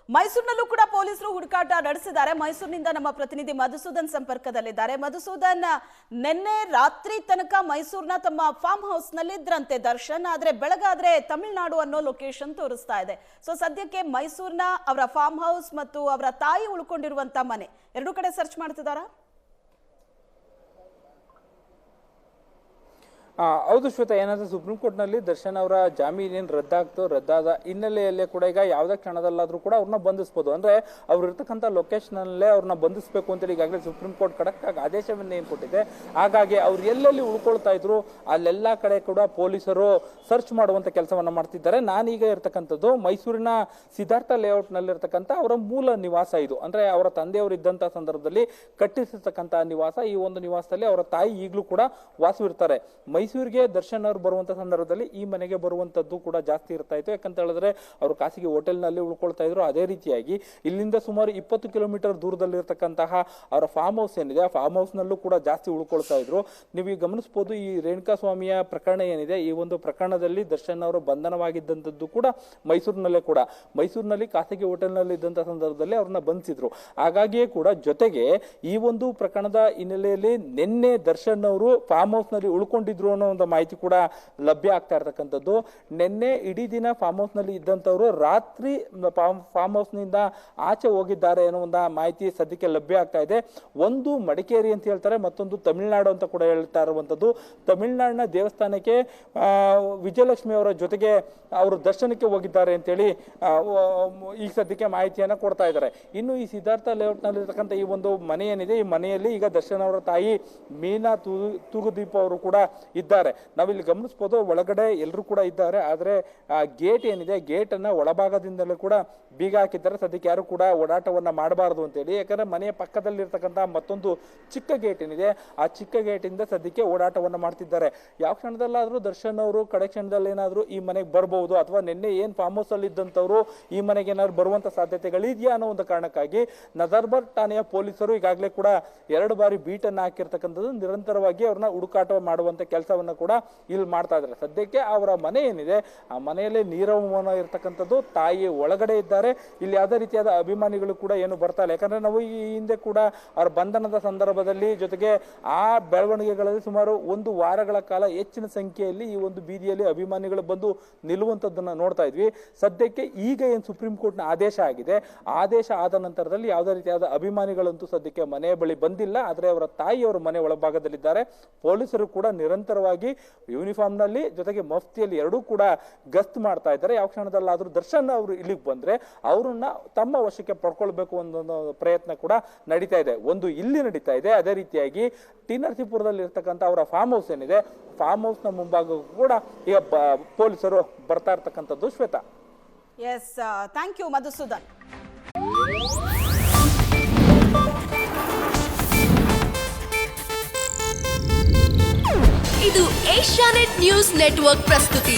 ಮೈಸೂರಿನಲ್ಲೂ ಕೂಡ ಪೊಲೀಸರು ಹುಡುಕಾಟ ನಡೆಸಿದ್ದಾರೆ. ಮೈಸೂರಿನಿಂದ ನಮ್ಮ ಪ್ರತಿನಿಧಿ ಮಧುಸೂದನ್ ಸಂಪರ್ಕದಲ್ಲಿದ್ದಾರೆ. ಮಧುಸೂದನ್, ನಿನ್ನೆ ರಾತ್ರಿ ತನಕ ಮೈಸೂರಿನ ತಮ್ಮ ಫಾರ್ಮ್ ಹೌಸ್ ನಲ್ಲಿ ಇದ್ರಂತೆ ದರ್ಶನ್, ಆದ್ರೆ ಬೆಳಗಾದ್ರೆ ತಮಿಳುನಾಡು ಅನ್ನೋ ಲೊಕೇಶನ್ ತೋರಿಸ್ತಾ ಇದೆ. ಸೊ ಸದ್ಯಕ್ಕೆ ಮೈಸೂರಿನ ಅವರ ಫಾರ್ಮ್ ಹೌಸ್ ಮತ್ತು ಅವರ ತಾಯಿ ಉಳ್ಕೊಂಡಿರುವಂತ ಮನೆ ಎರಡೂ ಕಡೆ ಸರ್ಚ್ ಮಾಡ್ತಿದ್ದಾರಾ? ಹೌದು ಶ್ವೇತಾ, ಏನಾದರೂ ಸುಪ್ರೀಂ ಕೋರ್ಟ್ನಲ್ಲಿ ದರ್ಶನ್ ಅವರ ಜಾಮೀನೇನು ರದ್ದಾದ ಹಿನ್ನೆಲೆಯಲ್ಲೇ ಕೂಡ ಈಗ ಯಾವುದೇ ಕ್ಷಣದಲ್ಲಾದರೂ ಕೂಡ ಅವ್ರನ್ನ ಬಂಧಿಸ್ಬೋದು. ಅಂದರೆ ಅವ್ರು ಇರ್ತಕ್ಕಂಥ ಲೊಕೇಶನಲ್ಲೇ ಅವ್ರನ್ನ ಬಂಧಿಸಬೇಕು ಅಂತೇಳಿ ಈಗಾಗಲೇ ಸುಪ್ರೀಂ ಕೋರ್ಟ್ ಖಡಕ್ ಆದೇಶವನ್ನು ಏನು ಕೊಟ್ಟಿದೆ. ಹಾಗಾಗಿ ಅವ್ರು ಎಲ್ಲೆಲ್ಲಿ ಉಳ್ಕೊಳ್ತಾ ಇದ್ರು ಅಲ್ಲೆಲ್ಲ ಕಡೆ ಕೂಡ ಪೊಲೀಸರು ಸರ್ಚ್ ಮಾಡುವಂಥ ಕೆಲಸವನ್ನು ಮಾಡ್ತಿದ್ದಾರೆ. ನಾನೀಗ ಇರ್ತಕ್ಕಂಥದ್ದು ಮೈಸೂರಿನ ಸಿದ್ಧಾರ್ಥ ಲೇಔಟ್ನಲ್ಲಿರ್ತಕ್ಕಂಥ ಅವರ ಮೂಲ ನಿವಾಸ ಇದು. ಅಂದರೆ ಅವರ ತಂದೆಯವರು ಇದ್ದಂಥ ಸಂದರ್ಭದಲ್ಲಿ ಕಟ್ಟಿಸಿರ್ತಕ್ಕಂಥ ನಿವಾಸ. ಈ ಒಂದು ನಿವಾಸದಲ್ಲಿ ಅವರ ತಾಯಿ ಈಗಲೂ ಕೂಡ ವಾಸವಿರ್ತಾರೆ. ಮೈಸೂರಿಗೆ ದರ್ಶನ್ ಅವರು ಬರುವಂತ ಸಂದರ್ಭದಲ್ಲಿ ಈ ಮನೆಗೆ ಬರುವಂತದ್ದು ಕೂಡ ಜಾಸ್ತಿ ಇರ್ತಾ ಇತ್ತು. ಯಾಕಂತ ಹೇಳಿದ್ರೆ ಅವರು ಖಾಸಗಿ ಹೋಟೆಲ್ನಲ್ಲಿ ಉಳ್ಕೊಳ್ತಾ ಇದ್ರು. ಅದೇ ರೀತಿಯಾಗಿ ಇಲ್ಲಿಂದ ಸುಮಾರು 20 ಕಿಲೋಮೀಟರ್ ದೂರದಲ್ಲಿರ್ತಕ್ಕಂತಹ ಅವರ ಫಾರ್ಮ್ ಹೌಸ್ ಏನಿದೆ, ಆ ಫಾರ್ಮ್ ಹೌಸ್ ನಲ್ಲೂ ಕೂಡ ಜಾಸ್ತಿ ಉಳ್ಕೊಳ್ತಾ ಇದ್ರು. ನೀವು ಗಮನಿಸಬಹುದು, ಈ ರೇಣುಕಾ ಸ್ವಾಮಿಯ ಪ್ರಕರಣ ಏನಿದೆ, ಈ ಒಂದು ಪ್ರಕರಣದಲ್ಲಿ ದರ್ಶನ್ ಅವರು ಬಂಧನವಾಗಿದ್ದಂಥದ್ದು ಕೂಡ ಮೈಸೂರಿನಲ್ಲಿ ಖಾಸಗಿ ಹೋಟೆಲ್ನಲ್ಲಿ ಇದ್ದಂತಹ ಸಂದರ್ಭದಲ್ಲಿ ಅವ್ರನ್ನ ಬಂಧಿಸಿದ್ರು. ಹಾಗಾಗಿಯೇ ಕೂಡ ಜೊತೆಗೆ ಈ ಒಂದು ಪ್ರಕರಣದ ಹಿನ್ನೆಲೆಯಲ್ಲಿ ನಿನ್ನೆ ದರ್ಶನ್ ಅವರು ಫಾರ್ಮ್ ಹೌಸ್ ನಲ್ಲಿ ಉಳ್ಕೊಂಡಿದ್ರು ಅನ್ನೋ ಒಂದು ಮಾಹಿತಿ ಕೂಡ ಲಭ್ಯ ಆಗ್ತಾ ಇರತಕ್ಕಂಥದ್ದು. ನಿನ್ನೆ ಇಡೀ ದಿನ ಫಾರ್ಮ್ ಹೌಸ್ ನಲ್ಲಿ ಇದ್ದಂಥವ್ರು ರಾತ್ರಿ ಫಾರ್ಮ್ ಹೌಸ್ ನಿಂದ ಆಚೆ ಹೋಗಿದ್ದಾರೆ ಅನ್ನೋ ಒಂದು ಮಾಹಿತಿ ಸದ್ಯಕ್ಕೆ ಲಭ್ಯ ಆಗ್ತಾ ಇದೆ. ಒಂದು ಮಡಿಕೇರಿ ಅಂತ ಹೇಳ್ತಾರೆ, ಮತ್ತೊಂದು ತಮಿಳುನಾಡು ಅಂತ ಕೂಡ ಹೇಳ್ತಾ ಇರುವಂತದ್ದು. ತಮಿಳುನಾಡಿನ ದೇವಸ್ಥಾನಕ್ಕೆ ವಿಜಯಲಕ್ಷ್ಮಿ ಅವರ ಜೊತೆಗೆ ಅವರು ದರ್ಶನಕ್ಕೆ ಹೋಗಿದ್ದಾರೆ ಅಂತೇಳಿ ಈಗ ಸದ್ಯಕ್ಕೆ ಮಾಹಿತಿಯನ್ನ ಕೊಡ್ತಾ ಇದ್ದಾರೆ. ಇನ್ನು ಈ ಸಿದ್ಧಾರ್ಥ ಲೇಔಟ್ ನಲ್ಲಿ ಇರ್ತಕ್ಕಂಥ ಈ ಒಂದು ಮನೆ ಏನಿದೆ, ಈ ಮನೆಯಲ್ಲಿ ಈಗ ದರ್ಶನ್ ಅವರ ತಾಯಿ ಮೀನಾ ತೂಗುದೀಪ ಅವರು ಕೂಡ ಇದ್ದಾರೆ. ನಾವಿಲ್ಲಿ ಗಮನಿಸಬಹುದು, ಒಳಗಡೆ ಎಲ್ಲರೂ ಕೂಡ ಇದ್ದಾರೆ. ಆದ್ರೆ ಗೇಟ್ ಏನಿದೆ, ಗೇಟ್ ಅನ್ನ ಒಳಭಾಗದಿಂದಲೂ ಕೂಡ ಬೀಗ ಹಾಕಿದ್ದಾರೆ. ಸದ್ಯಕ್ಕೆ ಯಾರು ಕೂಡ ಓಡಾಟವನ್ನ ಮಾಡಬಾರದು ಅಂತೇಳಿ. ಯಾಕಂದ್ರೆ ಮನೆಯ ಪಕ್ಕದಲ್ಲಿ ಇರ್ತಕ್ಕಂಥ ಮತ್ತೊಂದು ಚಿಕ್ಕ ಗೇಟ್ ಏನಿದೆ, ಆ ಚಿಕ್ಕ ಗೇಟ್ ಇಂದ ಸದ್ಯಕ್ಕೆ ಓಡಾಟವನ್ನ ಮಾಡ್ತಿದ್ದಾರೆ. ಯಾವ ಕ್ಷಣದಲ್ಲಾದ್ರೂ ದರ್ಶನ್ ಅವರು ಕಡೆ ಕ್ಷಣದಲ್ಲಿ ಏನಾದ್ರು ಈ ಮನೆಗೆ ಬರಬಹುದು, ಅಥವಾ ನಿನ್ನೆ ಏನ್ ಫಾರ್ಮ್ ಹೌಸ್ ಅಲ್ಲಿ ಇದ್ದಂತವ್ರು ಈ ಮನೆಗೆ ಏನಾದ್ರು ಬರುವಂತ ಸಾಧ್ಯತೆಗಳಿದೆಯಾ ಅನ್ನೋ ಒಂದು ಕಾರಣಕ್ಕಾಗಿ ನಜರ್ಬಾದ್ ಠಾಣೆಯ ಪೊಲೀಸರು ಈಗಾಗಲೇ ಕೂಡ 2 ಬಾರಿ ಬೀಟನ್ನ ಹಾಕಿರ್ತಕ್ಕಂಥದ್ದು. ನಿರಂತರವಾಗಿ ಅವ್ರನ್ನ ಹುಡುಕಾಟ ಮಾಡುವಂತ ಕೆಲಸವನ್ನ ಕೂಡ ಇಲ್ಲಿ ಮಾಡ್ತಾ ಇದ್ದಾರೆ. ಸದ್ಯಕ್ಕೆ ಅವರ ಮನೆ ಏನಿದೆ, ಆ ಮನೆಯಲ್ಲಿ ನೀರವಮಾನ ಇರ್ತಕ್ಕಂಥದ್ದು, ತಾಯಿ ಒಳಗಡೆ ಇದ್ದಾರೆ. ಇಲ್ಲಿ ಯಾವುದೇ ರೀತಿಯಾದ ಅಭಿಮಾನಿಗಳು ಕೂಡ ಏನು ಬರ್ತಾ ಇಲ್ಲ. ಯಾಕಂದ್ರೆ ನಾವು ಈ ಹಿಂದೆ ಕೂಡ ಅವರ ಬಂಧನದ ಸಂದರ್ಭದಲ್ಲಿ ಜೊತೆಗೆ ಆ ಬೆಳವಣಿಗೆಗಳಲ್ಲಿ ಸುಮಾರು 1 ವಾರಗಳ ಕಾಲ ಹೆಚ್ಚಿನ ಸಂಖ್ಯೆಯಲ್ಲಿ ಈ ಒಂದು ಬೀದಿಯಲ್ಲಿ ಅಭಿಮಾನಿಗಳು ಬಂದು ನಿಲ್ಲುವಂಥದ್ದನ್ನ ನೋಡ್ತಾ ಇದ್ವಿ. ಸದ್ಯಕ್ಕೆ ಈಗ ಏನು ಸುಪ್ರೀಂ ಕೋರ್ಟ್ನ ಆದೇಶ ಆಗಿದೆ, ಆದೇಶ ಆದ ನಂತರದಲ್ಲಿ ಯಾವುದೇ ರೀತಿಯಾದ ಅಭಿಮಾನಿಗಳಂತೂ ಸದ್ಯಕ್ಕೆ ಮನೆಯ ಬಳಿ ಬಂದಿಲ್ಲ. ಆದರೆ ಅವರ ತಾಯಿಯವರು ಮನೆ ಒಳಭಾಗದಲ್ಲಿದ್ದಾರೆ. ಪೊಲೀಸರು ಕೂಡ ನಿರಂತರವಾಗಿ ಯೂನಿಫಾರ್ಮ್ ನಲ್ಲಿ ಜೊತೆಗೆ ಮಫ್ತಿಯಲ್ಲಿ ಎರಡೂ ಕೂಡ ಗಸ್ತ್ ಮಾಡ್ತಾ ಇದ್ದಾರೆ. ಯಾವ ಕ್ಷಣದಲ್ಲಾದ್ರೂ ದರ್ಶನ್ ಅವರು ಇಲ್ಲಿಗೆ ಬಂದ್ರೆ ಅವರನ್ನ ತಮ್ಮ ವಶಕ್ಕೆ ಪಡ್ಕೊಳ್ಬೇಕು ಅನ್ನೋ ಪ್ರಯತ್ನ ಕೂಡ ನಡೀತಾ ಇದೆ. ಒಂದು ಇಲ್ಲಿ ನಡೀತಾ ಇದೆ. ಅದೇ ರೀತಿಯಾಗಿ ಟಿ ನರಸೀಪುರದಲ್ಲಿ ಇರ್ತಕ್ಕಂಥ ಅವರ ಫಾರ್ಮ್ ಹೌಸ್ ಏನಿದೆ, ಫಾರ್ಮ್ ಹೌಸ್ ನ ಮುಂಭಾಗಕ್ಕೂ ಕೂಡ ಈಗ ಪೊಲೀಸರು ಬರ್ತಾ ಇರ್ತಕ್ಕಂಥದ್ದು. Shweta, yes, thank you Madhusudan. ಇದು ಏಷ್ಯಾನೆಟ್ ನ್ಯೂಸ್ ನೆಟ್ವರ್ಕ್ ಪ್ರಸ್ತುತಿ.